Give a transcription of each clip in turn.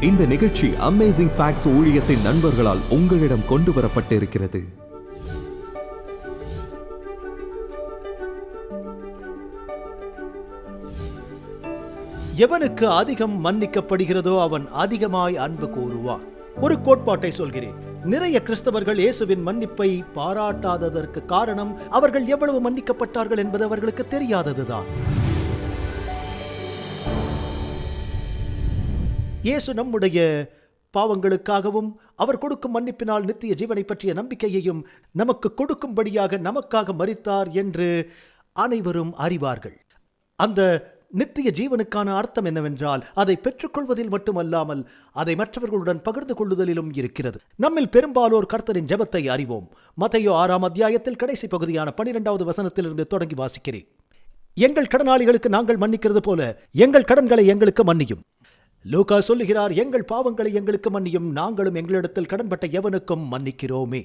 இந்த நிகழ்ச்சி amazing facts ஊழியத்தின் நண்பர்களால் உங்களிடம் கொண்டு வரப்பட்டிருக்கிறது. எவனுக்கு அதிகம் மன்னிக்கப்படுகிறதோ அவன் அதிகமாய் அன்பு கூறுவான். ஒரு கோட்பாட்டை சொல்கிறேன். நிறைய கிறிஸ்தவர்கள் இயேசுவின் மன்னிப்பை பாராட்டாததற்கு காரணம் அவர்கள் எவ்வளவு மன்னிக்கப்பட்டார்கள் என்பது அவர்களுக்கு தெரியாததுதான். இயேசு நம்முடைய பாவங்களுக்காகவும் அவர் கொடுக்கும் மன்னிப்பினால் நித்திய ஜீவனை பற்றிய நம்பிக்கையையும் நமக்கு கொடுக்கும்படியாக நமக்காக மரித்தார் என்று அனைவரும் அறிவார்கள். அந்த நித்திய ஜீவனுக்கான அர்த்தம் என்னவென்றால் அதை பெற்றுக்கொள்வதில் மட்டுமல்லாமல் அதை மற்றவர்களுடன் பகிர்ந்து கொள்ளுதலிலும் இருக்கிறது. நம்மில் பெரும்பாலோர் கர்த்தரின் ஜெபத்தை அறிவோம். மத்தேயு 6ஆம் அத்தியாயத்தில் கடைசி பகுதியான 12வது வசனத்திலிருந்து தொடங்கி வாசிக்கிறேன். எங்கள் கடனாளிகளுக்கு நாங்கள் மன்னிக்கிறது போல எங்கள் கடன்களை எங்களுக்கு மன்னியும். லூக்கா சொல்லுகிறார், எங்கள் பாவங்களை எங்களுக்கு மன்னியும், நாங்களும் எங்களிடத்தில் கடன்பட்ட எவனுக்கும் மன்னிக்கிறோமே.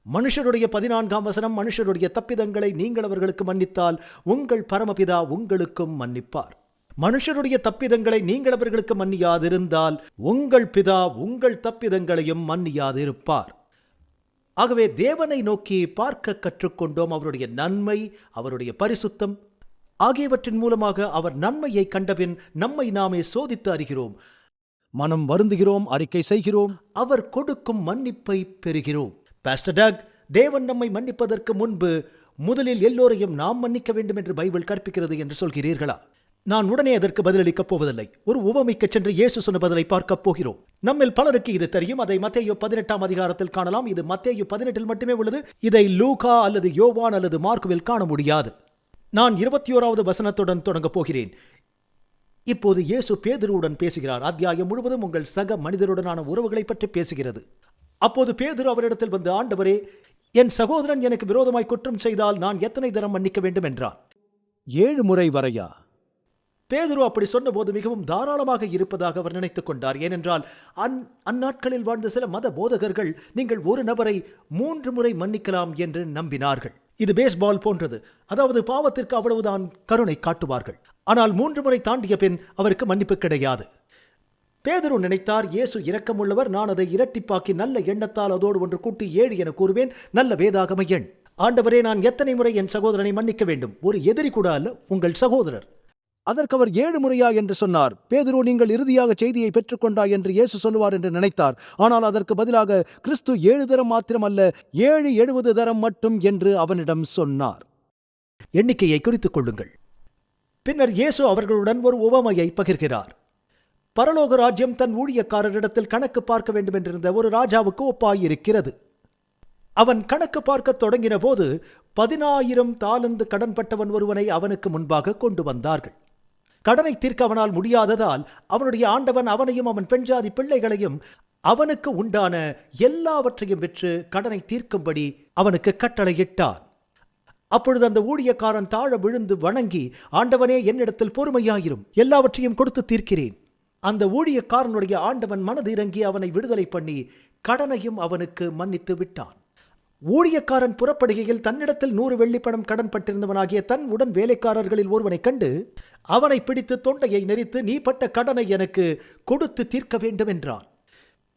மனுஷருடைய 14ஆம் வசனம், மனுஷருடைய தப்பிதங்களை நீங்கள் அவர்களுக்கு மன்னித்தால் உங்கள் பரமபிதா உங்களுக்கும் மன்னிப்பார். மனுஷருடைய தப்பிதங்களை நீங்கள் அவர்களுக்கு மன்னியாதிருந்தால் உங்கள் பிதா உங்கள் தப்பிதங்களையும் மன்னியாதிருப்பார். ஆகவே தேவனை நோக்கி பார்க்க கற்றுக்கொண்டோம். அவருடைய நன்மை, அவருடைய பரிசுத்தம் ஆகியவற்றின் மூலமாக அவர் நன்மையை கண்டபின் நம்மை நாமே சோதித்து அறிகிறோம், மனம் வருந்துகிறோம், அறிக்கை செய்கிறோம், அவர் கொடுக்கும் மன்னிப்பை பெறுகிறோம். பாஸ்டர் டாக், தேவன் நம்மை மன்னிப்பதற்கு முன்பு முதலில் எல்லோரையும் நாம் மன்னிக்க வேண்டும் என்று பைபிள் கற்பிக்கிறது என்று சொல்கிறீர்களா? நான் உடனே அதற்கு பதிலளிக்கப் போவதில்லை. ஒரு உவமைக்கு சென்று இயேசு சொன்ன பதிலை பார்க்கப் போகிறோம். நம்மில் பலருக்கு இது தெரியும். அதை மத்தேயு 18ஆம் அதிகாரத்தில் காணலாம். இது மத்தேயு 18 மட்டுமே உள்ளது. இதை லூகா அல்லது யோவான் அல்லது மார்க்குவில் காண முடியாது. நான் 21வது வசனத்துடன் தொடங்கப் போகிறேன். இப்போது இயேசு பேதுருவுடன் பேசுகிறார். அத்தியாயம் முழுவதும் உங்கள் சக மனிதருடனான உறவுகளை பற்றி பேசுகிறது. அப்போது பேதுரு அவரிடத்தில் வந்து, ஆண்டவரே, என் சகோதரன் எனக்கு விரோதமாய் குற்றம் செய்தால் நான் எத்தனை தரம் மன்னிக்க வேண்டும் என்றான். 7 முறை வரையா? பேதுரு அப்படி சொன்னபோது மிகவும் தாராளமாக இருப்பதாக அவர் நினைத்துக் கொண்டார். ஏனென்றால் அந்நாட்களில் வாழ்ந்த சில மத போதகர்கள் நீங்கள் ஒரு நபரை 3 முறை மன்னிக்கலாம் என்று நம்பினார்கள். இது பேஸ்பால் போன்றது. அதாவது பாவத்திற்கு அவ்வளவுதான் கருணை காட்டுவார்கள். ஆனால் 3 முறை தாண்டிய பின் அவருக்கு மன்னிப்பு கிடையாது. பேதுரு நினைத்தார், இயேசு இரக்கமுள்ளவர், நான் அதை இரட்டிப்பாக்கி நல்ல எண்ணத்தால் அதோடு ஒன்று கூட்டி 7 என கூறுவேன். நல்ல வேதாகம எண். ஆண்டவரே, நான் எத்தனை முறை என் சகோதரனை மன்னிக்க வேண்டும்? ஒரு எதிரி கூட அல்ல, உங்கள் சகோதரர். அதற்கு அவர் 7 முறையா என்று சொன்னார். பேதுரு, நீங்கள் இறுதியாக செய்தியை பெற்றுக்கொண்டாய் என்று இயேசு சொல்லுவார் என்று நினைத்தார். ஆனால் அதற்கு பதிலாக கிறிஸ்து 7 தரம் மாத்திரமல்ல, 70 தரம் மட்டும் என்று அவனிடம் சொன்னார். எண்ணிக்கையை குறித்துக் கொள்ளுங்கள். பின்னர் இயேசு அவர்களுடன் ஒரு உவமையை பகிர்கிறார். பரலோக ராஜ்யம் தன் ஊழியக்காரரிடத்தில் கணக்கு பார்க்க வேண்டும் என்றிருந்த ஒரு ராஜாவுக்கு ஒப்பாயிருக்கிறது. அவன் கணக்கு பார்க்க தொடங்கின போது 10,000 தாலந்து கடன்பட்டவன் ஒருவனை அவனுக்கு முன்பாக கொண்டு வந்தார்கள். கடனை தீர்க்க அவனால் முடியாததால் அவனுடைய ஆண்டவன் அவனையும் அவன் பெண்ஜாதி பிள்ளைகளையும் அவனுக்கு உண்டான எல்லாவற்றையும் விற்று கடனை தீர்க்கும்படி அவனுக்கு கட்டளையிட்டான். அப்பொழுது அந்த ஊழியக்காரன் தாழ விழுந்து வணங்கி, ஆண்டவனே, என்னிடத்தில் பொறுமையாயிரும், எல்லாவற்றையும் கொடுத்து தீர்க்கிறேன். அந்த ஊழியக்காரனுடைய ஆண்டவன் மனது இறங்கி அவனை விடுதலை பண்ணி கடனையும் அவனுக்கு மன்னித்து விட்டான். ஊழியக்காரன் புறப்படுகையில் தன்னிடத்தில் 100 வெள்ளிப்பணம் கடன் பட்டிருந்தவனாகிய தன் உடன் வேலைக்காரர்களில் ஒருவனை கண்டு அவனை பிடித்து தொண்டையை நெரித்து, நீ பட்ட கடனை எனக்கு கொடுத்து தீர்க்க வேண்டும் என்றான்.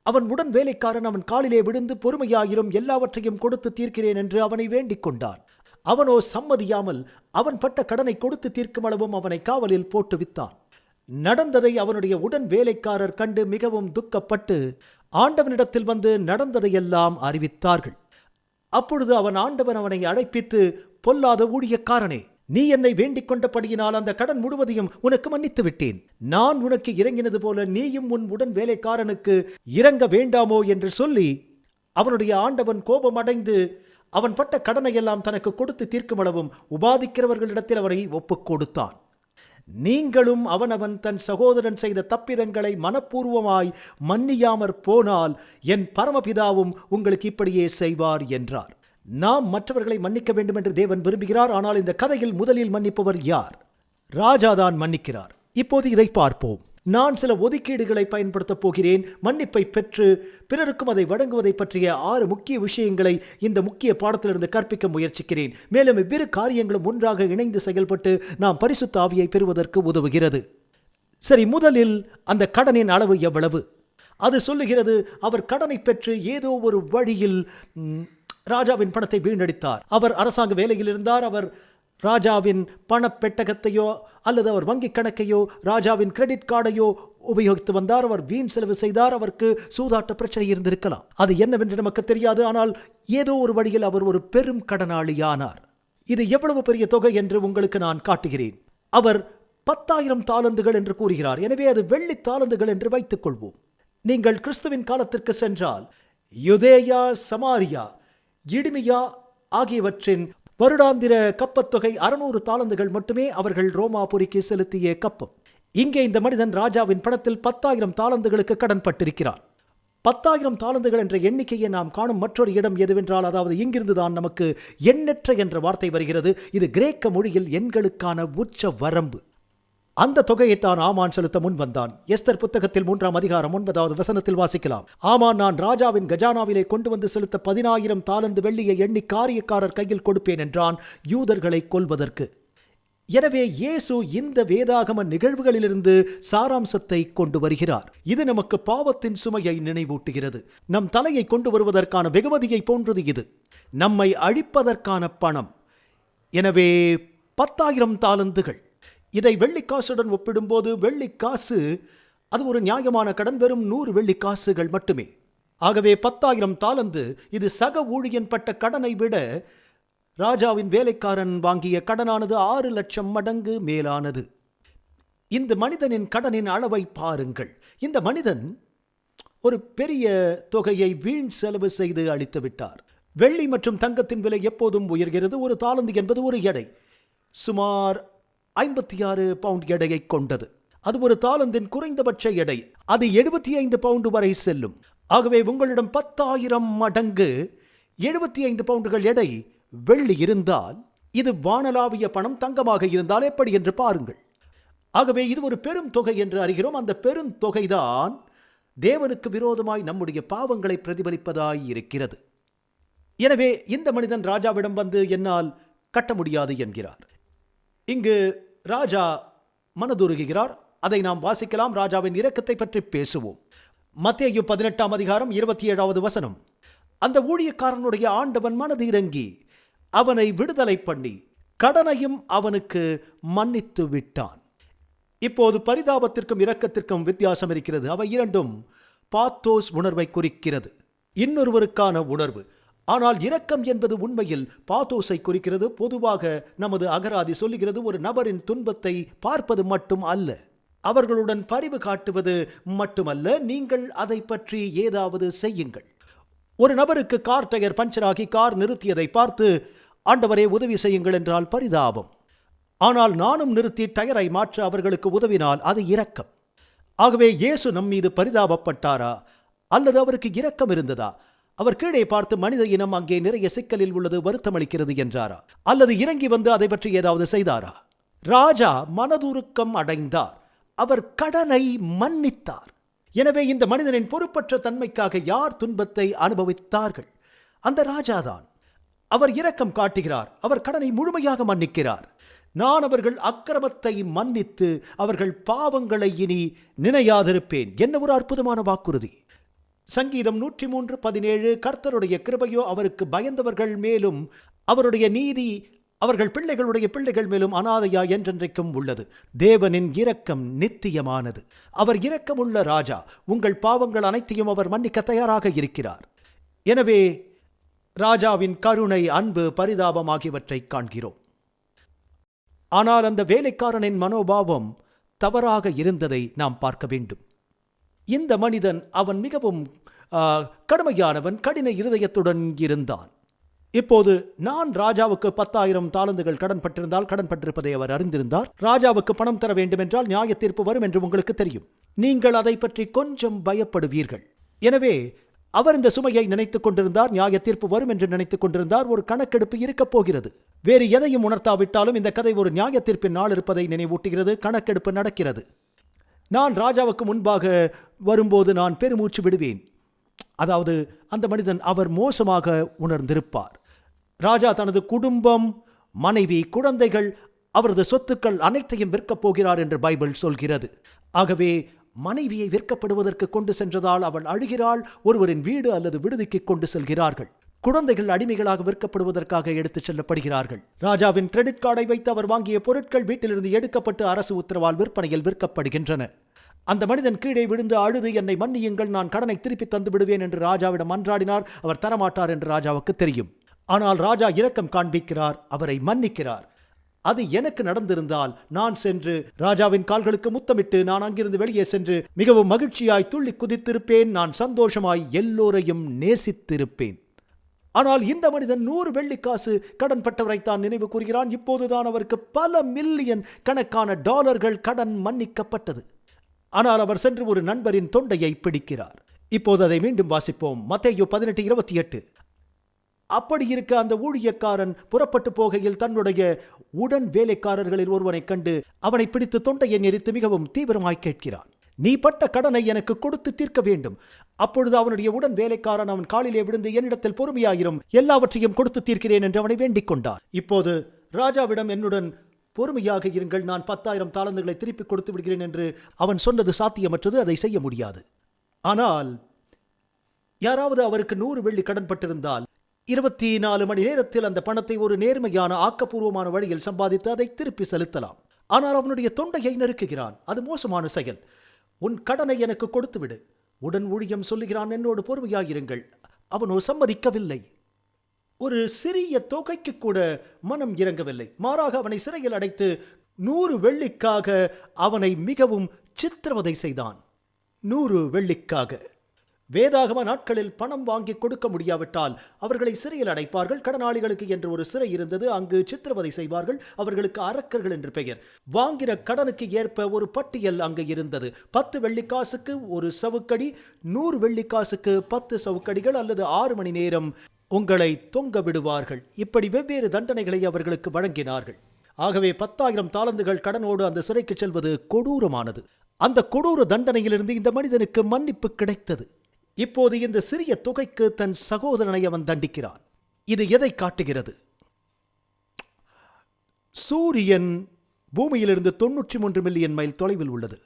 அவன் உடன் வேலைக்காரன் அவன் காலிலே விழுந்து, பொறுமையாயிரும், எல்லாவற்றையும் கொடுத்து தீர்க்கிறேன் என்று அவனை வேண்டிக் கொண்டான். அவனோ சம்மதியாமல் அவன் பட்ட கடனை கொடுத்து தீர்க்கும் அளவும் அவனை காவலில் போட்டு வித்தான். நடந்ததை அவனுடைய உடன் வேலைக்காரர் கண்டு மிகவும் துக்கப்பட்டு ஆண்டவனிடத்தில் வந்து நடந்ததையெல்லாம் அறிவித்தார்கள். அப்பொழுது அவன் ஆண்டவன் அவனை அழைப்பித்து, பொல்லாத ஊழியக்காரனே, நீ என்னை வேண்டிக் கொண்டபடியினால் அந்த கடன் முழுவதையும் உனக்கு மன்னித்து விட்டேன். நான் உனக்கு இறங்கினது போல நீயும் உன் உடன் வேலைக்காரனுக்கு இறங்க வேண்டாமோ என்று சொல்லி அவனுடைய ஆண்டவன் கோபமடைந்து அவன் பட்ட கடனை எல்லாம் தனக்கு கொடுத்து தீர்க்கும் அளவும் உபாதிக்கிறவர்களிடத்தில் அவனை ஒப்புக் கொடுத்தான். நீங்களும் அவனவன் தன் சகோதரன் செய்த தப்பிதங்களை மனப்பூர்வமாய் மன்னியாமற் போனால் என் பரமபிதாவும் உங்களுக்கு இப்படியே செய்வார் என்றார். நாம் மற்றவர்களை மன்னிக்க வேண்டும் என்று தேவன் விரும்புகிறார். ஆனால் இந்த கதையில் முதலில் மன்னிப்பவர் யார்? ராஜாதான் மன்னிக்கிறார். இப்போது இதை பார்ப்போம். நான் சில ஒதுக்கீடுகளை பயன்படுத்தப் போகிறேன். மன்னிப்பை பெற்று பிறருக்கும் அதை வழங்குவதை பற்றிய 6 முக்கிய விஷயங்களை இந்த முக்கிய பாடத்திலிருந்து கற்பிக்க முயற்சிக்கிறேன். மேலும் இவ்விரு காரியங்களும் ஒன்றாக இணைந்து செயல்பட்டு நாம் பரிசுத்த ஆவியை பெறுவதற்கு உதவுகிறது. சரி, முதலில் அந்த கடனின் அளவு எவ்வளவு? அது சொல்லுகிறது, அவர் கடனை பெற்று ஏதோ ஒரு வழியில் ராஜாவின் பணத்தை வீணடித்தார். அவர் அரசாங்க வேலையில் இருந்தார். அவர் ராஜாவின் பணப்பெட்டகத்தையோ அல்லது அவர் வங்கிக் கணக்கையோ ராஜாவின் கிரெடிட் கார்டையோ உபயோகித்து வந்தார். அவர் வீண் செலவு செய்தார். அவருக்கு சூதாட்ட பிரச்சனை இருந்திருக்கலாம். அது என்னவென்று நமக்கு தெரியாது. ஆனால் ஏதோ ஒரு வழியில் அவர் ஒரு பெரும் கடனாளியானார். இது எவ்வளவு பெரிய தொகை என்று உங்களுக்கு நான் காட்டுகிறேன். அவர் 10,000 தாலந்துகள் என்று கூறுகிறார். எனவே அது வெள்ளி தாலந்துகள் என்று வைத்துக் கொள்வோம். நீங்கள் கிறிஸ்துவின் காலத்திற்கு சென்றால் யூதேயா, சமாரியா, இடிமியா ஆகியவற்றின் வருடாந்திர கப்பத்தொகை 600 தாலந்துகள் மட்டுமே அவர்கள் ரோமாபுரிக்கு செலுத்திய கப்பம். இங்கே இந்த மனிதன் ராஜாவின் பணத்தில் 10,000 தாலந்துகளுக்கு கடன் பட்டிருக்கிறான். 10,000 தாலந்துகள் என்ற எண்ணிக்கையை நாம் காணும் மற்றொரு இடம் எதுவென்றால், அதாவது இங்கிருந்து தான் நமக்கு எண்ணற்ற என்ற வார்த்தை வருகிறது. இது கிரேக்க மொழியில் எண்களுக்கான உச்ச வரம்பு. அந்த தொகையைத்தான் ஆமான் செலுத்த முன் வந்தான். எஸ்தர் புத்தகத்தில் 3ஆம் அதிகாரம் 9வது வசனத்தில் வாசிக்கலாம். ஆமான், நான் ராஜாவின் கஜானாவிலே கொண்டு வந்து செலுத்த 10,000 தாலந்து வெள்ளியை எண்ணி காரியக்காரர் கையில் கொடுப்பேன் என்றான், யூதர்களை கொல்வதற்கு. எனவே இயேசு இந்த வேதாகம நிகழ்வுகளிலிருந்து சாராம்சத்தை கொண்டு வருகிறார். இது நமக்கு பாவத்தின் சுமையை நினைவூட்டுகிறது. நம் தலையை கொண்டு வருவதற்கான வெகுமதியை போன்றது இது. நம்மை அழிப்பதற்கான பணம். எனவே 10,000 தாலந்துகள். இதை வெள்ளிக்காசுடன் ஒப்பிடும்போது வெள்ளிக்காசு அது ஒரு நியாயமான கடன், வெறும் 100 வெள்ளிக்காசுகள் மட்டுமே. ஆகவே 10,000 தாலந்து இது சக ஊழியன் பட்ட கடனை விட ராஜாவின் வேலைக்காரன் வாங்கிய கடனானது 6 லட்சம் மடங்கு மேலானது. இந்த மனிதனின் கடனின் அளவை பாருங்கள். இந்த மனிதன் ஒரு பெரிய தொகையை வீண் செலவு செய்து அளித்து விட்டார். வெள்ளி மற்றும் தங்கத்தின் விலை எப்போதும் உயர்கிறது. ஒரு தாலந்து என்பது ஒரு எடை, சுமார் 56 பவுண்ட் எடையை கொண்டது. அது ஒரு தாலந்தின் குறைந்தபட்ச எடை. அது 75 பவுண்டு வரை செல்லும். ஆகவே உங்களிடம் 10,000 மடங்கு 75 பவுண்டுகள் எடை வெள்ளி இருந்தால், இது வானளாவிய பணம் தங்கமாக இருந்தால் எப்படி என்று பாருங்கள். ஆகவே இது ஒரு பெரும் தொகை என்று அறிகிறோம். அந்த பெரும் தொகைதான் தேவனுக்கு விரோதமாய் நம்முடைய பாவங்களை பிரதிபலிப்பதாய் இருக்கிறது. எனவே இந்த மனிதன் ராஜாவிடம் வந்து என்னால் கட்ட முடியாது என்கிறார். இங்கு ராஜா மனதுருகுகிறார். அதை நாம் வாசிக்கலாம். ராஜாவின் இரக்கத்தை பற்றி பேசுவோம். மத்தேயு 18ஆம் அதிகாரம் 27வது வசனம். அந்த ஊழியக்காரனுடைய ஆண்டவன் மனது இறங்கி அவனை விடுதலை பண்ணி கடனையும் அவனுக்கு மன்னித்து விட்டான். இப்போது பரிதாபத்திற்கும் இரக்கத்திற்கும் வித்தியாசம் இருக்கிறது. அவை இரண்டும் பாத்தோஸ் உணர்வை குறிக்கிறது, இன்னொருவருக்கான உணர்வு. ஆனால் இரக்கம் என்பது உண்மையில் பாத்தோஸை குறிக்கிறது. பொதுவாக நமது அகராதி சொல்லுகிறது, ஒரு நபரின் துன்பத்தை பார்ப்பது மட்டும் அல்ல, அவர்களுடன் பரிவு காட்டுவது மட்டுமல்ல, நீங்கள் அதை பற்றி ஏதாவது செய்யுங்கள். ஒரு நபருக்கு கார் டயர் பஞ்சராகி கார் நிறுத்தியதை பார்த்து ஆண்டவரே உதவி செய்யுங்கள் என்றால் பரிதாபம். ஆனால் நானும் நிறுத்தி டயரை மாற்ற அவர்களுக்கு உதவினால் அது இரக்கம். ஆகவே இயேசு நம் மீது பரிதாபப்பட்டாரா அல்லது அவருக்கு இரக்கம் இருந்ததா? அவர் கீழே பார்த்து மனித இனம் அங்கே நிறைய சிக்கலில் உள்ளது, வருத்தம் அளிக்கிறது என்றாரா? அல்லது இறங்கி வந்து அதை பற்றி ஏதாவது செய்தாரா? ராஜா மனதுருக்கம் அடைந்தார். அவர் கடனை மன்னித்தார். எனவே இந்த மனிதனின் பொறுப்பற்ற தன்மைக்காக யார் துன்பத்தை அனுபவித்தார்கள்? அந்த ராஜாதான். அவர் இரக்கம் காட்டுகிறார். அவர் கடனை முழுமையாக மன்னிக்கிறார். நான் அவர்கள் அக்கிரமத்தை மன்னித்து அவர்கள் பாவங்களை இனி நினையாதிருப்பேன். என்ன ஒரு அற்புதமான வாக்குறுதி! சங்கீதம் 103:17 கர்த்தருடைய கிருபையோ அவருக்கு பயந்தவர்கள் மேலும் அவருடைய நீதி அவர்கள் பிள்ளைகளுடைய பிள்ளைகள் மேலும் அனாதையா என்றென்றைக்கும் உள்ளது. தேவனின் இரக்கம் நித்தியமானது. அவர் இரக்கமுள்ள ராஜா. உங்கள் பாவங்கள் அனைத்தையும் அவர் மன்னிக்க தயாராக இருக்கிறார். எனவே ராஜாவின் கருணை, அன்பு, பரிதாபம் ஆகியவற்றை காண்கிறோம். ஆனால் அந்த வேலைக்காரனின் மனோபாவம் தவறாக இருந்ததை நாம் பார்க்க வேண்டும். இந்த மனிதன் அவன் மிகவும் கடுமையானவன், கடின இருதயத்துடன் இருந்தான். இப்போது நான் ராஜாவுக்கு 10,000 தாலந்துகள் கடன் பட்டிருந்தால், கடன் பட்டிருப்பதை அவர் அறிந்திருந்தார். ராஜாவுக்கு பணம் தர வேண்டும் என்றால் நியாய தீர்ப்பு வரும் என்று உங்களுக்கு தெரியும். நீங்கள் அதை பற்றி கொஞ்சம் பயப்படுவீர்கள். எனவே அவர் இந்த சுமையை நினைத்துக் கொண்டிருந்தார். நியாய தீர்ப்பு வரும் என்று நினைத்துக் கொண்டிருந்தார். ஒரு கணக்கெடுப்பு இருக்கப் போகிறது. வேறு எதையும் உணர்த்தாவிட்டாலும் இந்த கதை ஒரு நியாய தீர்ப்பின் நாள் இருப்பதை நினைவூட்டுகிறது. கணக்கெடுப்பு நடக்கிறது. நான் ராஜாவுக்கு முன்பாக வரும்போது நான் பெருமூச்சு விடுவேன். அதாவது அந்த மனிதன் அவர் மோசமாக உணர்ந்திருப்பார். ராஜா தனது குடும்பம், மனைவி, குழந்தைகள், அவரது சொத்துக்கள் அனைத்தையும் விற்கப் போகிறார் என்று பைபிள் சொல்கிறது. ஆகவே மனைவியை விற்கப்படுவதற்கு கொண்டு சென்றதால் அவள் அழுகிறாள். ஒருவரின் வீடு அல்லது விடுதிக்கு கொண்டு செல்கிறார்கள். குழந்தைகள் அடிமைகளாக விற்கப்படுவதற்காக எடுத்துச் செல்லப்படுகிறார்கள். ராஜாவின் கிரெடிட் கார்டை வைத்து அவர் வாங்கிய பொருட்கள் வீட்டிலிருந்து எடுக்கப்பட்டு அரசு உத்தரவால் விற்பனையில் விற்கப்படுகின்றன. அந்த மனிதன் கீழே விழுந்து அழுது, என்னை மன்னியுங்கள், நான் கடனை திருப்பி தந்து விடுவேன் என்று ராஜாவிடம் மன்றாடினார். அவர் தரமாட்டார் என்று ராஜாவுக்கு தெரியும். ஆனால் ராஜா இரக்கம் காண்பிக்கிறார், அவரை மன்னிக்கிறார். அது எனக்கு நடந்திருந்தால் நான் சென்று ராஜாவின் கால்களுக்கு முத்தமிட்டு நான் அங்கிருந்து வெளியே சென்று மிகவும் மகிழ்ச்சியாய் துள்ளி குதித்திருப்பேன். நான் சந்தோஷமாய் எல்லோரையும் நேசித்திருப்பேன். ஆனால் இந்த மனிதன் 100 வெள்ளிக்காசு கடன் பட்டவரைத்தான் நினைவு கூறுகிறான். இப்போதுதான் அவருக்கு பல மில்லியன் கணக்கான டாலர்கள் கடன் மன்னிக்கப்பட்டது. ஆனால் அவர் சென்று ஒரு நண்பரின் தொண்டையை பிடிக்கிறார். இப்போது அதை மீண்டும் வாசிப்போம். மத்தேயு 18:28. அப்படி இருக்க அந்த ஊழியக்காரன் புறப்பட்டு போகையில் தன்னுடைய உடன் வேலைக்காரர்களில் ஒருவனை கண்டு அவனை பிடித்து தொண்டையை நெரித்து மிகவும் தீவிரமாய் கேட்கிறான், நீ பட்ட கடனை எனக்கு கொடுத்து தீர்க்க வேண்டும். அப்பொழுது அவனுடைய உடன் வேலைக்காரன் அவன் காலிலே விழுந்து, என்னிடத்தில் பொறுமையாயிரும், எல்லாவற்றையும் கொடுத்து தீர்க்கிறேன் என்று அவனை வேண்டிக் கொண்டான். இப்போது ராஜாவிடம் என்னுடன் பொறுமையாக இருங்கள், நான் 10,000 தாலந்துகளை திருப்பி கொடுத்து விடுகிறேன் என்று அவன் சொன்னது சாத்தியமற்றது. அதை செய்ய முடியாது. ஆனால் யாராவது அவருக்கு 100 வெள்ளி கடன் பட்டிருந்தால் 24 மணி நேரத்தில் அந்த பணத்தை ஒரு நேர்மையான ஆக்கப்பூர்வமான வழியில் சம்பாதித்து அதை திருப்பி செலுத்தலாம். ஆனால் அவனுடைய தொண்டையை நெருக்குகிறான். அது மோசமான செயல். உன் கடனை எனக்கு கொடுத்து விடு. உடன் ஊழியம் சொல்லுகிறான், என்னோடு பொறுமையாயிருங்கள். அவனோ சம்மதிக்கவில்லை. ஒரு சிறிய தொகைக்கு கூட மனம் இறங்கவில்லை. மாறாக அவனை சிறையில் அடைத்து 100 வெள்ளிக்காக அவனை மிகவும் சித்திரவதை செய்தான். 100 வெள்ளிக்காக. வேதாகம நாட்களில் பணம் வாங்கி கொடுக்க முடியாவிட்டால் அவர்களை சிறையில் அடைப்பார்கள். கடனாளிகளுக்கு என்று ஒரு சிறை இருந்தது. அங்கு சித்திரவதை செய்வார்கள். அவர்களுக்கு அரக்கர்கள் என்று பெயர். வாங்கின கடனுக்கு ஏற்ப ஒரு பட்டியல் அங்கு இருந்தது. 10 வெள்ளிக்காசுக்கு ஒரு சவுக்கடி, 100 வெள்ளிக்காசுக்கு 10 சவுக்கடிகள் அல்லது 6 மணி நேரம் உங்களை தொங்க விடுவார்கள். இப்படி வெவ்வேறு தண்டனைகளை அவர்களுக்கு வழங்கினார்கள். ஆகவே 10,000 தாலந்துகள் கடனோடு அந்த சிறைக்கு செல்வது கொடூரமானது. அந்த கொடூர தண்டனையிலிருந்து இந்த மனிதனுக்கு மன்னிப்பு கிடைத்தது. இப்போது இந்த சிறிய தொகைக்கு தன் சகோதரனை அவன் தண்டிக்கிறான். இது எதை காட்டுகிறது? சூரியன் பூமியிலிருந்து 93 மில்லியன் மைல் தொலைவில் உள்ளது.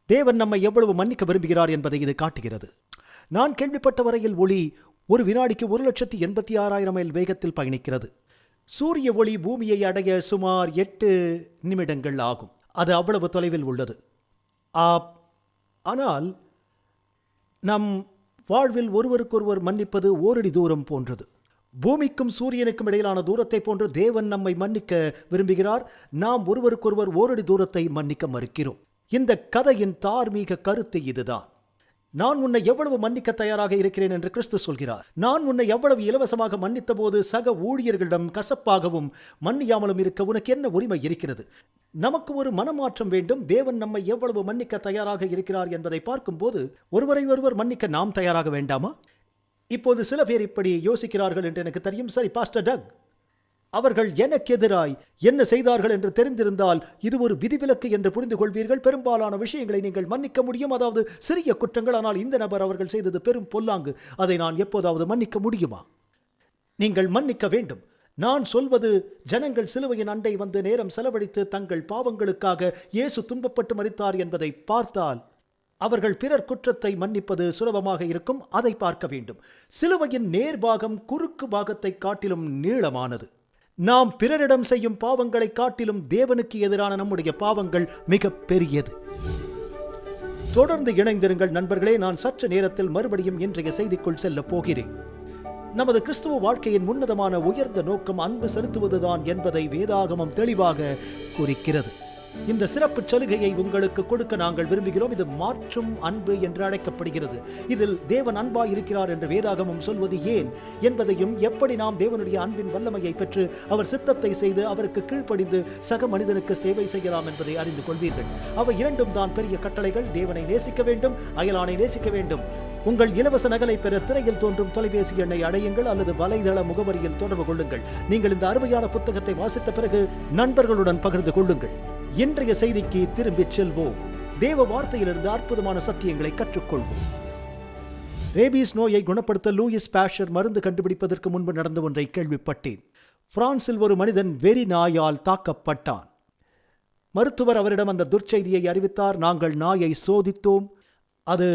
தேவன் நம்மை எவ்வளவு மன்னிக்க விரும்புகிறார் என்பதை இது காட்டுகிறது. நான் கேள்விப்பட்ட வரையில் ஒளி ஒரு வினாடிக்கு 1,86,000 மைல் வேகத்தில் பயணிக்கிறது. சூரிய ஒளி பூமியை அடைய சுமார் 8 நிமிடங்கள் ஆகும். அது அவ்வளவு தொலைவில் உள்ளது. ஆனால் நம் வாழ்வில் ஒருவருக்கொருவர் மன்னிப்பது ஓரடி தூரம் போன்றது. பூமிக்கும் சூரியனுக்கும் இடையிலான தூரத்தை போன்று தேவன் நம்மை மன்னிக்க விரும்புகிறார். நாம் ஒருவருக்கொருவர் ஓரடி தூரத்தை மன்னிக்க மறுக்கிறோம். இந்த கதையின் தார்மீக கருத்து இதுதான். நான் உன்னை எவ்வளவு மன்னிக்க தயாராக இருக்கிறேன் என்று கிறிஸ்து சொல்கிறார். நான் உன்னை எவ்வளவு இலவசமாக மன்னித்த போது சக ஊழியர்களிடம் கசப்பாகவும் மன்னியாமலும் இருக்க உனக்கு என்ன உரிமை இருக்கிறது? நமக்கு ஒரு மனமாற்றம் வேண்டும். தேவன் நம்மை எவ்வளவு மன்னிக்க தயாராக இருக்கிறார் என்பதை பார்க்கும்போது ஒருவரை ஒருவர் மன்னிக்க நாம் தயாராக வேண்டாமா? இப்போது சில பேர் இப்படி யோசிக்கிறார்கள் என்று எனக்கு தெரியும். சரி பாஸ்டர் டக், அவர்கள் எனக்கு எதிராய் என்ன செய்தார்கள் என்று தெரிந்திருந்தால் இது ஒரு விதிவிலக்கு என்று புரிந்து கொள்வீர்கள். பெரும்பாலான விஷயங்களை நீங்கள் மன்னிக்க முடியும், அதாவது சிறிய குற்றங்கள். ஆனால் இந்த நபர் அவர்கள் செய்தது பெரும் பொல்லாங்கு. அதை நான் எப்போதாவது மன்னிக்க முடியுமா? நீங்கள் மன்னிக்க வேண்டும். நான் சொல்வது, ஜனங்கள் சிலுவையின் அண்டை வந்து நேரம் செலவழித்து தங்கள் பாவங்களுக்காக இயேசு துன்பப்பட்டு மரித்தார் என்பதை பார்த்தால் அவர்கள் பிறர் குற்றத்தை மன்னிப்பது சுலபமாக இருக்கும். அதை பார்க்க வேண்டும். சிலுவையின் நேர்பாகம் குறுக்கு பாகத்தை காட்டிலும் நீளமானது. நாம் பிறரிடம் செய்யும் பாவங்களை காட்டிலும் தேவனுக்கு எதிரான நம்முடைய பாவங்கள் மிக பெரியது. தொடர்ந்து இணைந்திருங்கள் நண்பர்களே. நான் சற்று நேரத்தில் மறுபடியும் இன்றைய செய்திக்குள் செல்ல போகிறேன். நமது கிறிஸ்துவ வாழ்க்கையின் உன்னதமான உயர்ந்த நோக்கம் அன்பு செலுத்துவதுதான் என்பதை வேதாகமம் தெளிவாக குறிக்கிறது. இந்த சிறப்பு சலுகையை உங்களுக்கு கொடுக்க நாங்கள் விரும்புகிறோம். இது மாற்றும் அன்பு என்று அழைக்கப்படுகிறது. இதில் தேவன் அன்பாய் இருக்கிறார் என்று வேதாகமம் சொல்வது ஏன் என்பதையும், எப்படி நாம் தேவனுடைய அன்பின் வல்லமையை பெற்று அவர் சித்தத்தை செய்து அவருக்கு கீழ்ப்படிந்து சக மனிதனுக்கு சேவை செய்யலாம் என்பதை அறிந்து கொள்வீர்கள். அவை இரண்டும் தான் பெரிய கட்டளைகள். தேவனை நேசிக்க வேண்டும், அயலானை நேசிக்க வேண்டும். உங்கள் இலவச நகலை பெற திரையில் தோன்றும் தொலைபேசி எண்ணை அடையுங்கள் அல்லது வலைதள முகவரியில் தொடர்பு கொள்ளுங்கள். நீங்கள் இந்த அருமையான புத்தகத்தை வாசித்த பிறகு நண்பர்களுடன் பகிர்ந்து கொள்ளுங்கள். இன்றைய செய்திக்கு திரும்பிச் செல்வோம். தேவ வார்த்தையிலிருந்து அற்புதமான சத்தியங்களை கற்றுக்கொள்வோம். ரேபீஸ் நோயை குணப்படுத்த லூயிஸ் பாஸ்டர் மருந்து கண்டுபிடிப்பதற்கு முன்பு நடந்த ஒன்றை கேள்விப்பட்டேன். பிரான்சில் ஒரு மனிதன் வெறி நாயால் தாக்கப்பட்டான். மருத்துவர் அவரிடம் அந்த துர்ச்செய்தியை அறிவித்தார். நாங்கள் நாயை சோதித்தோம். அது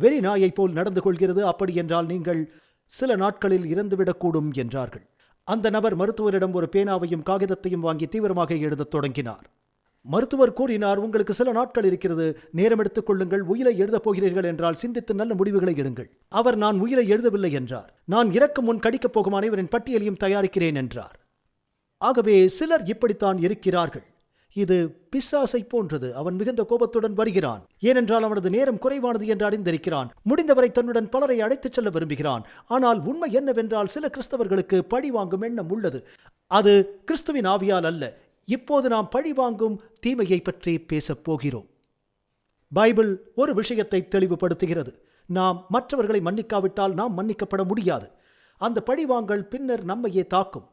வெறி நாயைப் போல் நடந்து கொள்கிறது. அப்படி என்றால் நீங்கள் சில நாட்களில் இறந்துவிடக்கூடும் என்றார்கள். அந்த நபர் மருத்துவரிடம் ஒரு பேனாவையும் காகிதத்தையும் வாங்கி தீவிரமாக எழுதத் தொடங்கினார். மருத்துவர் கூறினார், உங்களுக்கு சில நாட்கள் இருக்கிறது, நேரம் எடுத்துக் கொள்ளுங்கள். உயிலை எழுதப் போகிறீர்கள் என்றால் சிந்தித்து நல்ல முடிவுகளை எடுங்கள். அவர், நான் உயிலை எழுதவில்லை என்றார். நான் இறக்கும் முன் கடிக்கப் போகும் அனைவரின் பட்டியலையும் தயாரிக்கிறேன் என்றார். ஆகவே சிலர் இப்படித்தான் இருக்கிறார்கள். இது பிசாசை போன்றது. அவன் மிகுந்த கோபத்துடன் வருகிறான். ஏனென்றால் அவனது நேரம் குறைவானது என்று அறிந்திருக்கிறான். முடிந்தவரை தன்னுடன் பலரை அழைத்துச் செல்ல விரும்புகிறான். ஆனால் உண்மை என்னவென்றால் சில கிறிஸ்தவர்களுக்கு பழி வாங்கும் எண்ணம் உள்ளது. அது கிறிஸ்துவின் ஆவியால் அல்ல. இப்போது நாம் பழி வாங்கும் தீமையை பற்றி பேசப் போகிறோம். பைபிள் ஒரு விஷயத்தை தெளிவுபடுத்துகிறது. நாம் மற்றவர்களை மன்னிக்காவிட்டால் நாம் மன்னிக்கப்பட முடியாது. அந்த பழிவாங்கல் பின்னர் நம்மையே தாக்கும்.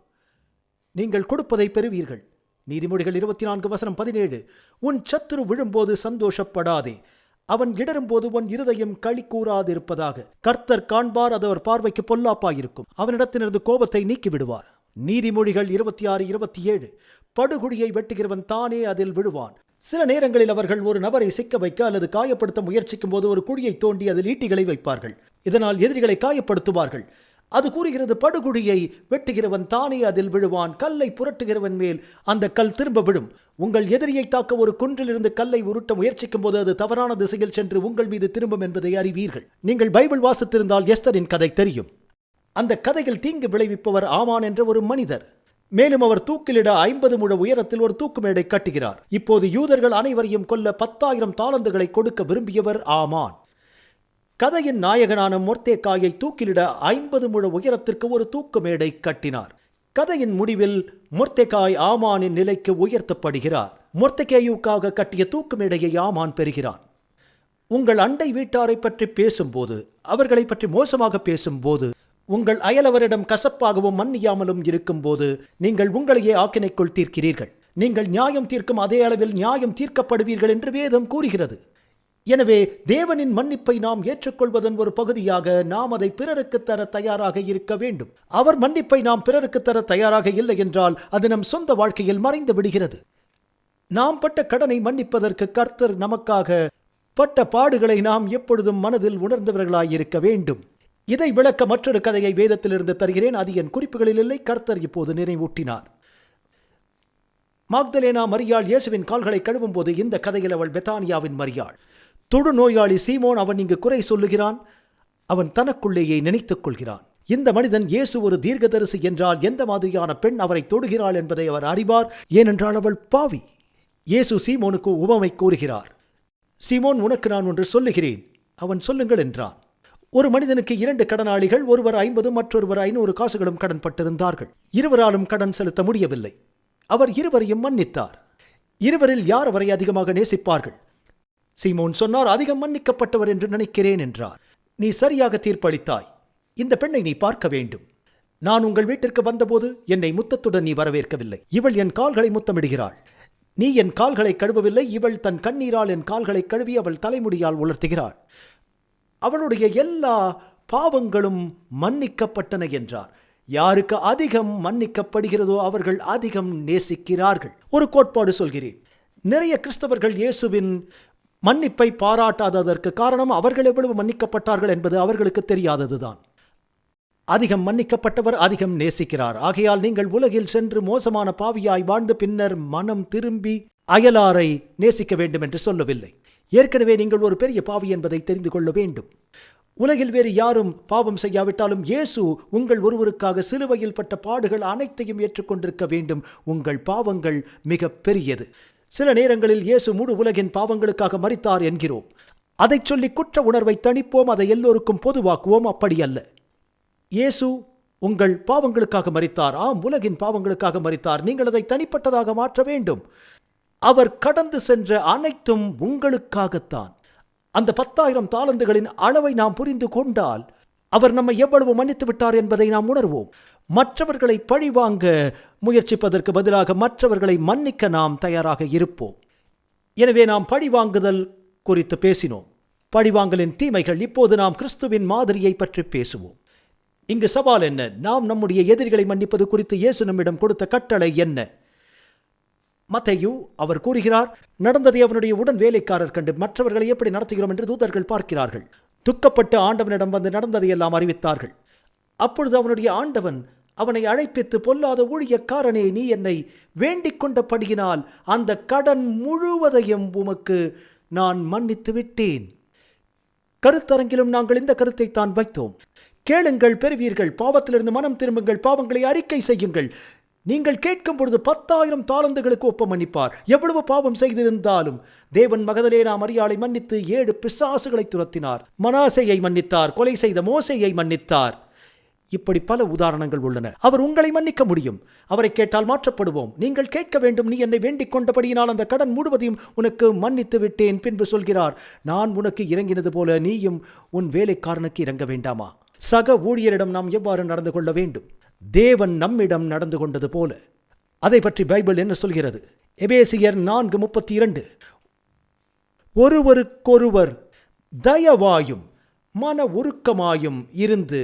நீங்கள் கொடுப்பதை பெறுவீர்கள். நீதிமொழிகள் 24:17. உன் சத்துரு விழும்போது சந்தோஷப்படாதே, அவன் இடரும்போது உன் இருதயம் களி கூறாதிருப்பதாக. கர்த்தர் காண்பார், அது அவர் பார்வைக்கு பொல்லாப்பாயிருக்கும். அவனிடத்திலிருந்து கோபத்தை நீக்கிவிடுவார். நீதிமொழிகள் 26:27. படுகுழியை வெட்டுகிறவன் தானே அதில் விழுவான். சில நேரங்களில் அவர்கள் ஒரு நபரை சிக்க வைக்க அல்லது காயப்படுத்த முயற்சிக்கும் போது ஒரு குழியை தோண்டி அதில் ஈட்டிகளை வைப்பார்கள். இதனால் எதிரிகளை காயப்படுத்துவார்கள். அது கூறுகிறது, படுகுழியை வெட்டுகிறவன் தானே அதில் விழுவான். கல்லை புரட்டுகிறவன் மேல் அந்த கல் திரும்ப விழும். உங்கள் எதிரியை தாக்க ஒரு குன்றிலிருந்து கல்லை உருட்ட முயற்சிக்கும் போது அது தவறான திசையில் சென்று உங்கள் மீது திரும்பும் என்பதை அறிவீர்கள். நீங்கள் பைபிள் வாசித்திருந்தால் எஸ்தரின் கதை தெரியும். அந்த கதையில் தீங்கு விளைவிப்பவர் ஆமான் என்ற ஒரு மனிதர். மேலும் அவர் தூக்கிலிட 50 முழ உயரத்தில் ஒரு தூக்கு மேடை கட்டுகிறார். இப்போது யூதர்கள் அனைவரையும் கொல்ல 10,000 தாலந்துகளை கொடுக்க விரும்பியவர் ஆமான். கதையின் நாயகனான மொர்தெகாயை தூக்கிலிட 50 முழ உயரத்திற்கு ஒரு தூக்கு மேடை கட்டினார். கதையின் முடிவில் மொர்தெகாய் ஆமானின் நிலைக்கு உயர்த்தப்படுகிறார். மொர்தெகாயுக்காக கட்டிய தூக்கு மேடையை ஆமான் பெறுகிறான். உங்கள் அண்டை வீட்டாரை பற்றி பேசும்போது, அவர்களை பற்றி மோசமாக பேசும்போது, உங்கள் அயலவரிடம் கசப்பாகவும் மன்னியாமலும் இருக்கும்போது நீங்கள் உங்களையே ஆக்கினைக்குள் தீர்க்கிறீர்கள். நீங்கள் நியாயம் தீர்க்கும் அதே அளவில் நியாயம் தீர்க்கப்படுவீர்கள் என்று வேதம் கூறுகிறது. எனவே தேவனின் மன்னிப்பை நாம் ஏற்றுக்கொள்வதன் ஒரு பகுதியாக நாம் அதை பிறருக்கு தர தயாராக இருக்க வேண்டும். அவர் மன்னிப்பை நாம் பிறருக்கு தர தயாராக இல்லை என்றால் அது நம் சொந்த வாழ்க்கையில் மறைந்து விடுகிறது. நாம் பட்ட கடனை மன்னிப்பதற்கு கர்த்தர் நமக்காக பட்ட பாடுகளை நாம் எப்பொழுதும் மனதில் உணர்ந்தவர்களாயிருக்க வேண்டும். இதை விளக்க மற்றொரு கதையை வேதத்திலிருந்து தருகிறேன். அது என் குறிப்புகளில் இல்லை, கர்த்தர் இப்போது நினைவூட்டினார். மாக்தலேனா மரியாள் இயேசுவின் கால்களை கழுவும் போது இந்த கதையில் அவள் பெத்தானியாவின் மரியாள். தொழுநோயாளி சீமோன் அவன் இங்கு குறை சொல்லுகிறான். அவன் தனக்குள்ளேயே நினைத்துக் கொள்கிறான், இந்த மனிதன் இயேசு ஒரு தீர்க்கதரிசி என்றால் எந்த மாதிரியான பெண் அவரை தொடுகிறாள் என்பதை அவர் அறிவார். ஏனென்றால் அவள் பாவி. இயேசு சீமோனுக்கு உவமை கூறுகிறார். சீமோன், உனக்கு நான் ஒன்று சொல்லுகிறேன். அவன், சொல்லுங்கள் என்றான். ஒரு மனிதனுக்கு 2 கடனாளிகள், ஒருவர் 50 மற்றொருவர் 500 காசுகளும் கடன் பட்டிருந்தார்கள். இருவராலும் கடன் செலுத்த முடியவில்லை. அவர் இருவரையும் மன்னித்தார். இருவரில் யார் அவரை அதிகமாக நேசிப்பார்கள்? சீமோன் சொன்னார், அதிகம் மன்னிக்கப்பட்டவர் என்று நினைக்கிறேன் என்றார். நீ சரியாக தீர்ப்பளித்தாய். இந்த பெண்ணை நீ பார்க்க வேண்டும். நான் உங்கள் வீட்டிற்கு வந்தபோது என்னை முத்தத்துடன் நீ வரவேற்கவில்லை. இவள் என் கால்களை முத்தமிடுகிறாள். நீ என் கால்களை கழுவவில்லை. இவள் தன் கண்ணீரால் என் கால்களை கழுவி அவள் தலைமுடியால் உலர்த்துகிறாள். அவளுடைய எல்லா பாவங்களும் மன்னிக்கப்பட்டன என்றார். யாருக்கு அதிகம் மன்னிக்கப்படுகிறதோ அவர்கள் அதிகம் நேசிக்கிறார்கள். ஒரு கோட்பாடு சொல்கிறேன். நிறைய கிறிஸ்தவர்கள் இயேசுவின் மன்னிப்பை பாராட்டாததற்கு காரணம் அவர்கள் எவ்வளவு மன்னிக்கப்பட்டார்கள் என்பது அவர்களுக்கு தெரியாததுதான். அதிகம் மன்னிக்கப்பட்டவர் அதிகம் நேசிக்கிறார். ஆகையால் நீங்கள் உலகில் சென்று மோசமான பாவியாய் வாழ்ந்து பின்னர் மனம் திரும்பி அயலாரை நேசிக்க வேண்டும் என்று சொல்லவில்லை. ஏற்கனவே நீங்கள் ஒரு பெரிய பாவி என்பதை தெரிந்து கொள்ள வேண்டும். உலகில் வேறு யாரும் பாவம் செய்யாவிட்டாலும் இயேசு உங்கள் ஒருவருக்காக சிலுவையில் பட்ட பாடுகள் அனைத்தையும் ஏற்றுக்கொண்டிருக்க வேண்டும். உங்கள் பாவங்கள் மிக பெரியது. சில நேரங்களில் இயேசு முழு உலகின் பாவங்களுக்காக மரித்தார் என்கிறோம். அதை சொல்லி குற்ற உணர்வை தணிப்போம், அதை எல்லோருக்கும் பொதுவாக்குவோம். அப்படி அல்ல. இயேசு உங்கள் பாவங்களுக்காக மரித்தார். ஆம், உலகின் பாவங்களுக்காக மரித்தார். நீங்கள் அதை தனிப்பட்டதாக மாற்ற வேண்டும். அவர் கடந்து சென்ற அனைத்தும் உங்களுக்காகத்தான். அந்த 10,000 தாலந்துகளின் அளவை நாம் புரிந்து கொண்டால் அவர் நம்மை எவ்வளவு மன்னித்து விட்டார் என்பதை நாம் உணர்வோம். மற்றவர்களை பழிவாங்க முயற்சிப்பதற்கு பதிலாக மற்றவர்களை மன்னிக்க நாம் தயாராக இருப்போம். எனவே நாம் பழிவாங்குதல் குறித்து பேசினோம். பழிவாங்கலின் தீமைகள். இப்போது நாம் கிறிஸ்துவின் மாதிரியை பற்றி பேசுவோம். இங்கு சவால் என்ன? நாம் நம்முடைய எதிரிகளை மன்னிப்பது குறித்து இயேசு நம்மிடம் கொடுத்த கட்டளை என்ன? மத்தேயு அவர் கூறுகிறார், நடந்ததை அவனுடைய உடன் வேலைக்காரர் கண்டு மற்றவர்களை எப்படி நடத்துகிறோம் என்று தூதர்கள் பார்க்கிறார்கள். துக்கப்பட்டு ஆண்டவனிடம் வந்து நடந்ததையெல்லாம் அறிவித்தார்கள். அப்பொழுது அவனுடைய ஆண்டவன் அவனை அழைப்பித்து, பொல்லாத ஊழியக்காரனே, நீ என்னை வேண்டிக் கொண்டபடியினால் அந்த கடன் முழுவதையும் உமக்கு நான் மன்னித்து விட்டேன். கருத்தரங்கிலும் நாங்கள் இந்த கருத்தை தான் வைத்தோம். கேளுங்கள், பெறுவீர்கள். பாவத்திலிருந்து மனம் திரும்புங்கள், பாவங்களை அறிக்கை செய்யுங்கள். நீங்கள் கேட்கும் பொழுது 10,000 தாலந்துகளுக்கு ஒப்ப மன்னிப்பார். எவ்வளவு பாவம் செய்திருந்தாலும் தேவன் மகதலேனா மரியாளை மன்னித்து 7 பிசாசுகளை துரத்தினார். மனாசேயை மன்னித்தார். கொலை செய்த மோசேயை மன்னித்தார். இப்படி பல உதாரணங்கள் உள்ளன. அவர் உங்களை மன்னிக்க முடியும். அவரை கேட்டால் மாற்றப்படுவோம். நீங்கள் கேட்க வேண்டும், நீ என்னை வேண்டிக் கொண்டபடியினால் அந்த கடன் முழுவதையும் உனக்கு மன்னித்து விட்டேன். பின்பு சொல்கிறார், நான் உனக்கு இறங்கினது போல நீயும் உன் வேலைக்காரனுக்கு இறங்க வேண்டாமா? சக ஊழியரிடம் நாம் எவ்வாறு நடந்து கொள்ள வேண்டும்? தேவன் நம்மிடம் நடந்து கொண்டது போல. அதை பற்றி பைபிள் என்ன சொல்கிறது? எபேசியர் 4:32, ஒருவருக்கொருவர் தயவாயும் மன உருக்கமாயும் இருந்து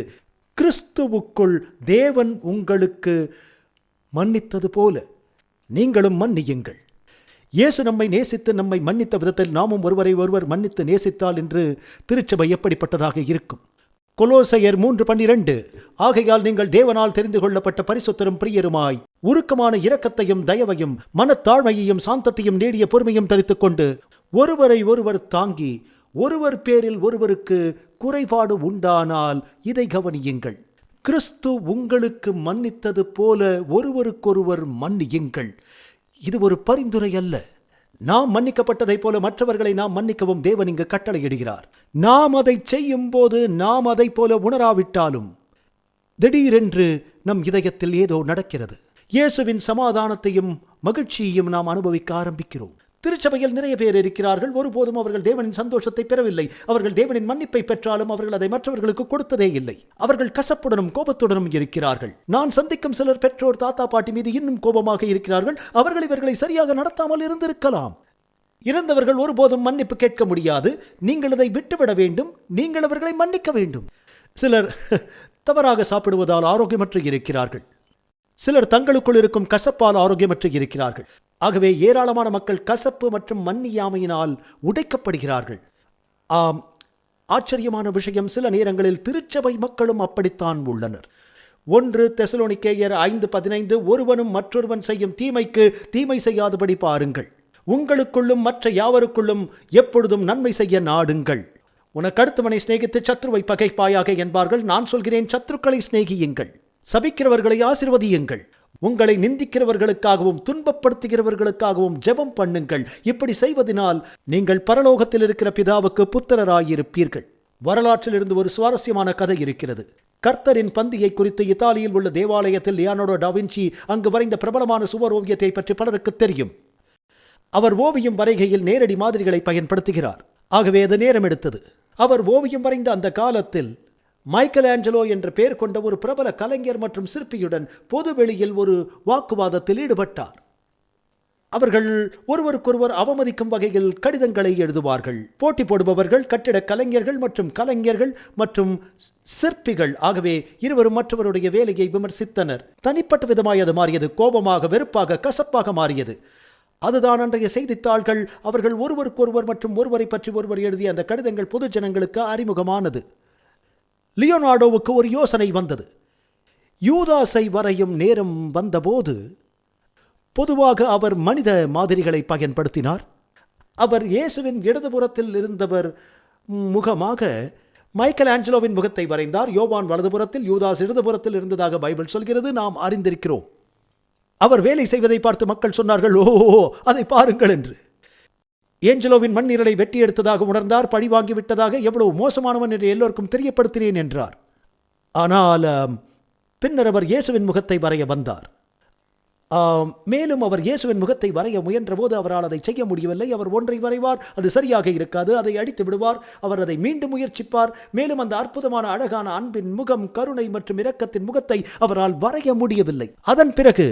கிறிஸ்துவுக்குள் தேவன் உங்களுக்கு மன்னித்தது போல நீங்களும் மன்னியுங்கள். இயேசு நம்மை நேசித்து நம்மை மன்னித்த விதத்தில் நாமும் ஒருவரை ஒருவர் மன்னித்து நேசித்தால் என்று திருச்சபை எப்படிப்பட்டதாக இருக்கும்? கொலோசையர் 3:12, ஆகையால் நீங்கள் தேவனால் தெரிந்து கொள்ளப்பட்ட பரிசுத்தரும் பிரியருமாய் உருக்கமான இரக்கத்தையும் தயவையும் மனத்தாழ்மையையும் சாந்தத்தையும் நீடிய பொறுமையும் தரித்துக் கொண்டு ஒருவரை ஒருவர் தாங்கி ஒருவர் பேரில் ஒருவருக்கு குறைபாடு உண்டானால் இதை கவனியுங்கள். கிறிஸ்து உங்களுக்கு மன்னித்தது போல ஒருவருக்கொருவர் மன்னியுங்கள். இது ஒரு பரிந்துரை அல்ல. நாம் மன்னிக்கப்பட்டதை போல மற்றவர்களை நாம் மன்னிக்கவும் தேவன் இங்கு கட்டளையிடுகிறார். நாம் அதை செய்யும் போது நாம் அதை போல உணராவிட்டாலும் திடீரென்று நம் இதயத்தில் ஏதோ நடக்கிறது. இயேசுவின் சமாதானத்தையும் மகிழ்ச்சியையும் நாம் அனுபவிக்க ஆரம்பிக்கிறோம். திருச்சபையில் நிறைய பேர் இருக்கிறார்கள். ஒருபோதும் அவர்கள் தேவனின் சந்தோஷத்தை பெறவில்லை. அவர்கள் தேவனின் மன்னிப்பை பெற்றாலும் அவர்கள் அதை மற்றவர்களுக்கு கொடுத்ததே இல்லை. அவர்கள் கசப்புடனும் கோபத்துடனும் இருக்கிறார்கள். நான் சந்திக்கும் சிலர் பெற்றோர் தாத்தா பாட்டி மீது இன்னும் கோபமாக இருக்கிறார்கள். அவர்கள் இவர்களை சரியாக நடத்தாமல் இருந்திருக்கலாம். இறந்தவர்கள் ஒருபோதும் மன்னிப்பு கேட்க முடியாது. நீங்கள் அதை விட்டுவிட வேண்டும். நீங்கள் அவர்களை மன்னிக்க வேண்டும். சிலர் தவறாக சாப்பிடுவதால் ஆரோக்கியமற்று இருக்கிறார்கள். சிலர் தங்களுக்குள் இருக்கும் கசப்பால் ஆரோக்கியமற்று இருக்கிறார்கள். ஆகவே ஏராளமான மக்கள் கசப்பு மற்றும் மன்னியாமையினால் உடைக்கப்படுகிறார்கள். ஆம், ஆச்சரியமான விஷயம், சில நேரங்களில் திருச்சபை மக்களும் அப்படித்தான் உள்ளனர். 1 தெசலோனிக்கேயர் 5:15, ஒருவனும் மற்றொருவன் செய்யும் தீமைக்கு தீமை செய்யாதபடி பாருங்கள். உங்களுக்குள்ளும் மற்ற யாவருக்குள்ளும் எப்பொழுதும் நன்மை செய்ய நாடுங்கள். உனக்கு அடுத்தவனை சிநேகித்து சத்ருவை பகைப்பாயாக என்பார்கள். நான் சொல்கிறேன், சத்ருக்களை சிநேகியுங்கள், சபிக்கிறவர்களை ஆசீர்வதியுங்கள், உங்களை நிந்திக்கிறவர்களுக்காகவும் துன்பப்படுத்துகிறவர்களுக்காகவும் ஜெபம் பண்ணுங்கள். இப்படி செய்வதனால் நீங்கள் பரலோகத்தில் இருக்கிற பிதாவுக்கு புத்திரராயிருப்பீர்கள். வரலாற்றில் இருந்து ஒரு சுவாரஸ்யமான கதை இருக்கிறது. கர்த்தரின் பந்தியை குறித்து இத்தாலியில் உள்ள தேவாலயத்தில் லியோனார்டோ டா வின்சி அங்கு வரைந்த பிரபலமான சுவர் ஓவியத்தை பற்றி பலருக்கு தெரியும். அவர் ஓவியம் வரைகையில் நேரடி மாதிரிகளை பயன்படுத்துகிறார். ஆகவே அது நேரம் எடுத்தது. அவர் ஓவியம் வரைந்த அந்த காலத்தில் மைக்கேல் ஆஞ்சலோ என்ற பெயர் கொண்ட ஒரு பிரபல கலைஞர் மற்றும் சிற்பியுடன் பொதுவெளியில் ஒரு வாக்குவாதத்தில் ஈடுபட்டார். அவர்கள் ஒருவருக்கொருவர் அவமதிக்கும் வகையில் கடிதங்களை எழுதுவார்கள். போட்டி போடுபவர்கள் கட்டிட கலைஞர்கள் மற்றும் கலைஞர்கள் மற்றும் சிற்பிகள். ஆகவே இருவரும் மற்றவருடைய வேலையை விமர்சித்தனர். தனிப்பட்ட விதமாய் அது மாறியது. கோபமாக, வெறுப்பாக, கசப்பாக மாறியது. அதுதான் அன்றைய செய்தித்தாள்கள். அவர்கள் ஒருவருக்கொருவர் மற்றும் ஒருவரை பற்றி ஒருவர் எழுதிய அந்த கடிதங்கள் பொது ஜனங்களுக்கு அறிமுகமானது. லியோனார்டோவுக்கு ஒரு யோசனை வந்தது. யூதாசை வரையும் நேரம் வந்தபோது பொதுவாக அவர் மனித மாதிரிகளை பயன்படுத்தினார். அவர் இயேசுவின் இடதுபுறத்தில் இருந்தவர் முகமாக மைக்கேல் ஆஞ்சலோவின் முகத்தை வரைந்தார். யோவான் வலதுபுறத்தில், யூதாஸ் இடதுபுறத்தில் இருந்ததாக பைபிள் சொல்கிறது. நாம் அறிந்திருக்கிறோம். அவர் வேலை செய்வதை பார்த்து மக்கள் சொன்னார்கள், ஓ, அதை பாருங்கள் என்று. ஏஞ்சலோவின் மண்ணீரலை வெட்டி எடுத்ததாக உணர்ந்தார். பழி வாங்கிவிட்டதாக, எவ்வளவு மோசமானவன் என்று எல்லோருக்கும் தெரியப்படுத்தினேன் என்றார். ஆனால் பின்னர் அவர் இயேசுவின் முகத்தை வரைய வந்தார். மேலும் அவர் இயேசுவின் முகத்தை வரைய முயன்ற போது அவரால் அதை செய்ய முடியவில்லை. அவர் ஒன்றை வரைவார், அது சரியாக இருக்காது, அதை அடித்து விடுவார். அவர் அதை மீண்டும் முயற்சிப்பார். மேலும் அந்த அற்புதமான அழகான அன்பின் முகம், கருணை மற்றும் இரக்கத்தின் முகத்தை அவரால் வரைய முடியவில்லை. அதன் பிறகு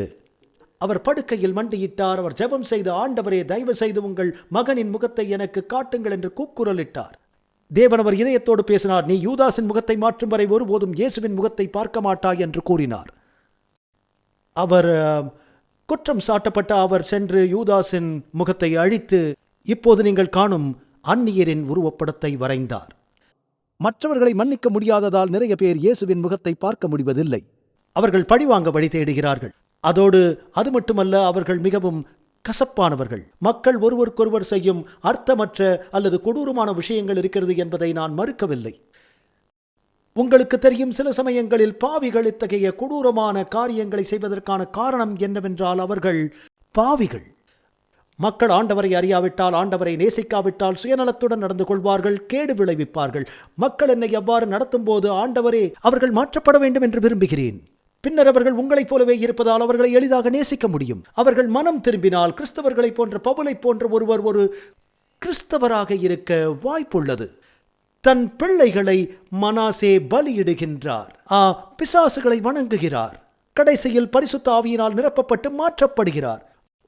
அவர் படுக்கையில் மண்டியிட்டார். அவர் ஜெபம் செய்து, ஆண்டவரே, தயவு செய்து உங்கள் மகனின் முகத்தை எனக்கு காட்டுங்கள் என்று கூக்குரலிட்டார். தேவன் அவர் இதயத்தோடு பேசினார். நீ யூதாஸின் முகத்தை மாற்றும் வரை ஒருபோதும் இயேசுவின் முகத்தை பார்க்க மாட்டாய் என்று கூறினார். அவர் குற்றம் சாட்டப்பட்ட அவர் சென்று யூதாஸின் முகத்தை அழித்து இப்போது நீங்கள் காணும் அந்நியரின் உருவப்படத்தை வரைந்தார். மற்றவர்களை மன்னிக்க முடியாததால் நிறைய பேர் இயேசுவின் முகத்தை பார்க்க முடிவதில்லை. அவர்கள் பழிவாங்க வழி தேடுகிறார்கள். அதோடு அது மட்டுமல்ல, அவர்கள் மிகவும் கசப்பானவர்கள். மக்கள் ஒருவருக்கொருவர் செய்யும் அர்த்தமற்ற அல்லது கொடூரமான விஷயங்கள் இருக்கிறது என்பதை நான் மறுக்கவில்லை. உங்களுக்கு தெரியும், சில சமயங்களில் பாவிகள் இத்தகைய கொடூரமான காரியங்களை செய்வதற்கான காரணம் என்னவென்றால் அவர்கள் பாவிகள். மக்கள் ஆண்டவரை அறியாவிட்டால், ஆண்டவரை நேசிக்காவிட்டால் சுயநலத்துடன் நடந்து கொள்வார்கள், கேடு விளைவிப்பார்கள். மக்கள் என்னை எவ்வாறு நடத்தும் போது ஆண்டவரே அவர்கள் மாற்றப்பட வேண்டும் என்று விரும்புகிறேன். பின்னர் அவர்கள் உங்களைப் போலவே இருப்பதால் அவர்களை எளிதாக நேசிக்க முடியும். அவர்கள் மனம் திரும்பினால் கிறிஸ்தவர்களைப் போன்ற பவுலைப் போன்ற ஒருவர் ஒரு கிறிஸ்தவராக இருக்க வாய்ப்புள்ளது. தன் பிள்ளைகளை மனாசே பலியிடுகின்றார், பிசாசுகளை வணங்குகிறார், கடைசியில் பரிசுத்த ஆவியினால் நிரப்பப்பட்டு மாற்றப்படுகிறார்.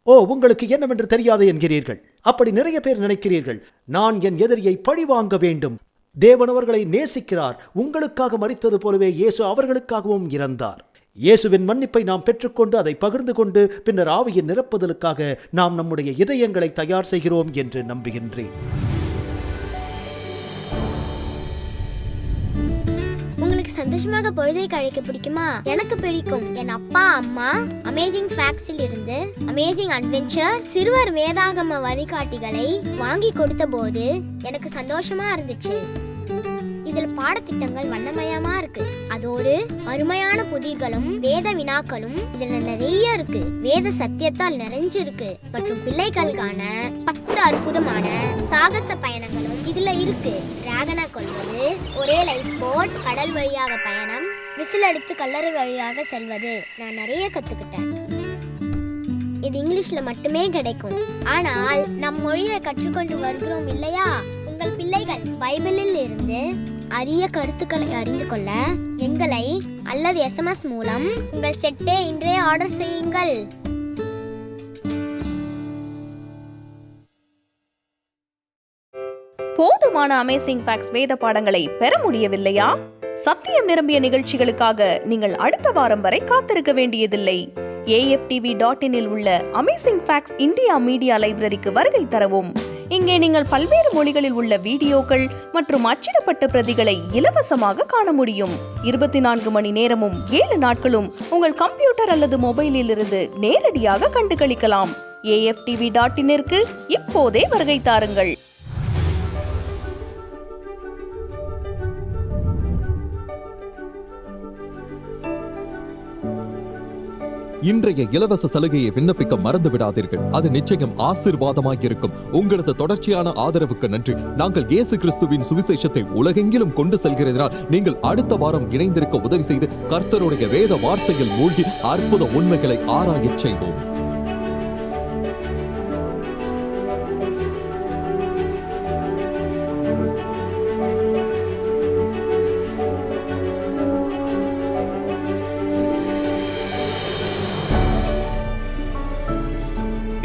ஓ, உங்களுக்கு என்னவென்று தெரியாது என்கிறீர்கள். அப்படி நிறைய பேர் நினைக்கிறீர்கள். நான் என் எதிரியை பழிவாங்க வேண்டும். தேவன் அவர்களை நேசிக்கிறார். உங்களுக்காக மரித்தது போலவே இயேசு அவர்களுக்காகவும் இறந்தார். இயேசுவின் மன்னிப்பை நாம் பெற்றுக்கொண்டு அதை பகிர்ந்து கொண்டு பின்னர் ஆவியின் நிரப்புதலுக்காக நாம் நம்முடைய இதயங்களை தயார் செய்கிறோம் என்று நம்புகின்றேன். உங்களுக்கு சந்தோஷமாக பொழுதை கழிக்க பிடிக்குமா? எனக்கு பிடிக்கும். என் அப்பா அம்மா அமேசிங் ஃபேக்ட்ஸில் இருந்து அமேசிங் அட்வென்ச்சர் சிறுவர் வேதாகம வழிகாட்டிகளை வாங்கி கொடுத்த போது எனக்கு சந்தோஷமா இருந்துச்சு. இதுல பாடத்திட்டங்கள் வண்ணமயமா இருக்கு. அதோடு அருமையான புதிர்களும் வேத வினாக்களும் இதுல நிறைய இருக்கு. வேத சத்தியத்தால் நிறைஞ்சிருக்கு. மற்றும் பிள்ளைகளுக்கான 10 அற்புதமான சாகச பயணங்களும் இதுல இருக்கு. டிராகனை கொள்வது, ஒரே லைஃப் போட், கடல் வழியாக பயணம், விசில் அடித்து கல்லறை வழியாக செல்வது, நான் நிறைய கத்துக்கிட்டேன். இது இங்கிலீஷ்ல மட்டுமே கிடைக்கும். ஆனால் நம் மொழியை கற்றுக்கொண்டு வருகிறோம் இல்லையா? உங்கள் பிள்ளைகள் பைபிளில் இருந்து அரிய கருத்துக்களை அறிந்து கொள்ள எங்களை அல்லது SMS மூலம் உங்கள் செட்டை இன்றே ஆர்டர் செய்யுங்கள். போதுமான அமேசிங் ஃபேக்ட்ஸ் வேத பாடங்களை பெற முடியவில்லையா? சத்தியம் நிரம்பிய நிகழ்ச்சிகளுக்காக நீங்கள் அடுத்த வாரம் வரை காத்திருக்க வேண்டியதில்லை. AFTV.in இல் உள்ள அமேசிங் ஃபேக்ட்ஸ் இந்தியா மீடியா லைப்ரரிக்கு வருகை தரவும். இங்கே நீங்கள் பல்வேறு மொழிகளில் உள்ள வீடியோக்கள் மற்றும் அச்சிடப்பட்ட பிரதிகளை இலவசமாக காண முடியும். 24 மணி நேரமும் 7 நாட்களும் உங்கள் கம்ப்யூட்டர் அல்லது மொபைலில் இருந்து நேரடியாக கண்டுகளிக்கலாம். AFTV.in இப்போதே வருகை தாருங்கள். இன்றைய இலவச சலுகையை விண்ணப்பிக்க மறந்து விடாதீர்கள். அது நிச்சயம் ஆசீர்வாதமாக இருக்கும். உங்களது தொடர்ச்சியான ஆதரவுக்கு நன்றி. நாங்கள் இயேசு கிறிஸ்துவின் சுவிசேஷத்தை உலகெங்கிலும் கொண்டு செல்கிறதனால் நீங்கள் அடுத்த வாரம் இணைந்திருக்க உதவி செய்து கர்த்தருடைய வேத வார்த்தையில் மூழ்கி அற்புத உண்மைகளை ஆராயச் செய்வோம்.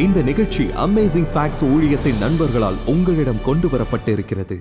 இந்த நிகழ்ச்சி அமேசிங் ஃபேக்ட்ஸ் ஊழியத்தின் நண்பர்களால் உங்களிடம் கொண்டு வரப்பட்டிருக்கிறது.